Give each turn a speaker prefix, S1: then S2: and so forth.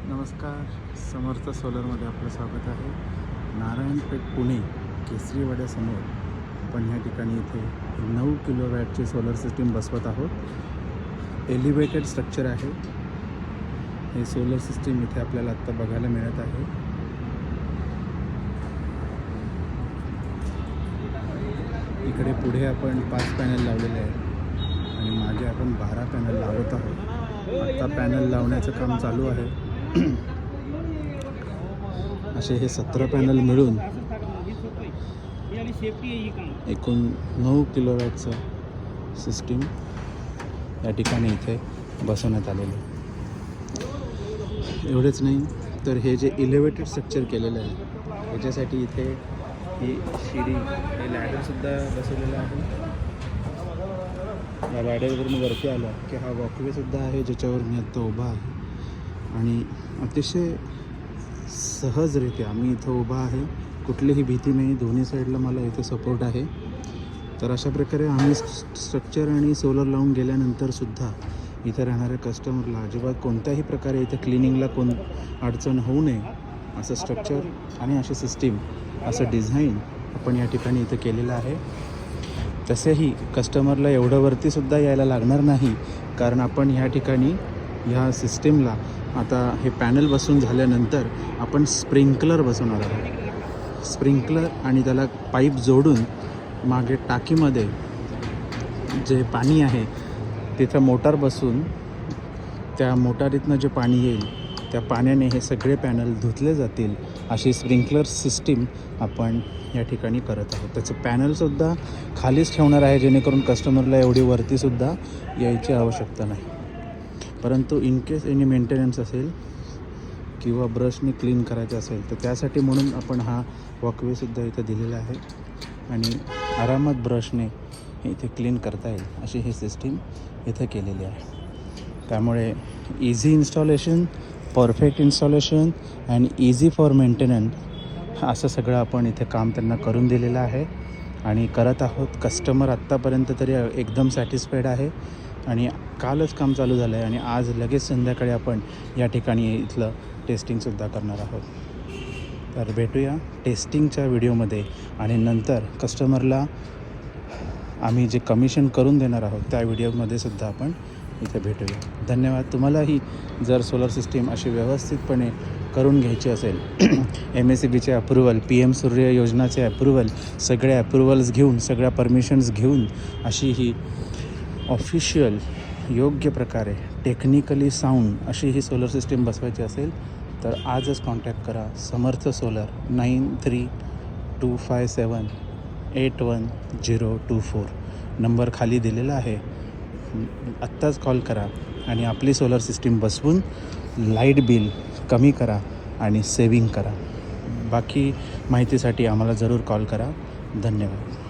S1: नमस्कार, समर्थ सोलरमध्ये आपलं स्वागत आहे. नारायणपेठ पुणे केसरीवाड्यासमोर आपण ह्या ठिकाणी इथे 9 किलोवॅटची सोलर सिस्टीम बसवत आहोत. एलिव्हेटेड स्ट्रक्चर आहे. हे सोलर सिस्टीम इथे आपल्याला आत्ता बघायला मिळत आहे. इकडे पुढे आपण 5 पॅनल लावलेले आहेत आणि मागे आपण 12 पॅनल लावत आहोत. आत्ता पॅनल लावण्याचं काम चालू आहे. असे हे 17 पॅनल मिळून एकूण 9 किलोवॅटचं सिस्टीम या ठिकाणी इथे बसवण्यात आलेलं आहे. एवढेच नाही तर हे जे एलिव्हेटेड स्ट्रक्चर केलेलं आहे याच्यासाठी इथे ही शिडी हे लॅडरसुद्धा बसवलेलं आहे. या लॅडरवरून वरती आला की हा वॉकवेसुद्धा आहे ज्याच्यावर मी आत्ता उभा आहे आणि अतिशय सहजरित्या मी इथं उभा आहे. कुठलीही भीती नाही. दोन्ही साईडला मला इथे सपोर्ट आहे. तर अशा प्रकारे आम्ही स्ट्रक्चर आणि सोलर लावून गेल्यानंतरसुद्धा इथे राहणाऱ्या कस्टमरला अजिबात कोणत्याही प्रकारे इथे क्लिनिंगला अडचण होऊ नये असं स्ट्रक्चर आणि अशी सिस्टीम असं डिझाईन आपण या ठिकाणी इथं केलेलं आहे. तसेही कस्टमरला एवढं वरतीसुद्धा यायला लागणार नाही, कारण आपण ह्या ठिकाणी ह्या सिस्टीमला आता हे पॅनल बसून झाल्यानंतर आपण स्प्रिंकलर बसवणार आहोत. स्प्रिंकलर आणि त्याला पाईप जोडून मागे टाकीमध्ये जे पाणी आहे तिथं मोटार बसून त्या मोटारीतनं जे पाणी येईल त्या पाण्याने हे सगळे पॅनल धुतले जातील अशी स्प्रिंकलर सिस्टीम आपण या ठिकाणी करत आहोत. त्याचं पॅनलसुद्धा खालीच ठेवणार आहे जेणेकरून कस्टमरला एवढी वरतीसुद्धा यायची आवश्यकता नाही. परंतु इन केस एनी मेंटेनन्स असेल किंवा ब्रशने क्लीन करायचं असेल तर त्यासाठी म्हणून आपण हा वॉकवेसुद्धा इथं दिलेला आहे आणि आरामात ब्रशने इथे क्लीन करता येईल अशी ही सिस्टीम इथं केलेली आहे. त्यामुळे easy installation, perfect installation and easy for maintenance असं सगळं आपण इथे काम त्यांना करून दिलेलं आहे आणि करत आहोत. कस्टमर आत्तापर्यंत तरी एकदम सॅटिस्फाईड आहे आणि कालच काम चालू झालं आहे आणि आज लगेच संध्याकाळी आपण या ठिकाणी इथलं टेस्टिंगसुद्धा करणार आहोत. तर भेटूया टेस्टिंगच्या व्हिडिओमध्ये आणि नंतर कस्टमरला आम्ही जे कमिशन करून देणार आहोत त्या व्हिडिओमध्ये सुद्धा आपण इथे भेटूया. धन्यवाद. तुम्हालाही जर सोलर सिस्टीम अशी व्यवस्थितपणे करून घ्यायची असेल, MSEBीचे अप्रुव्हल, PM सूर्य योजनाचे अप्रुव्हल, सगळे अप्रुव्हल्स घेऊन, सगळ्या परमिशन्स घेऊन अशी ही ऑफिशियल योग्य प्रकारे टेक्निकली साऊंड अशी ही सोलर सिस्टीम बसवायची असेल तर आजच कॉन्टॅक्ट करा. समर्थ सोलर 9325781024 नंबर खाली दिलेला आहे. आत्ताच कॉल करा आणि आपली सोलर सिस्टीम बसवून लाईट बिल कमी करा आणि सेविंग करा. बाकी माहितीसाठी आम्हाला जरूर कॉल करा. धन्यवाद.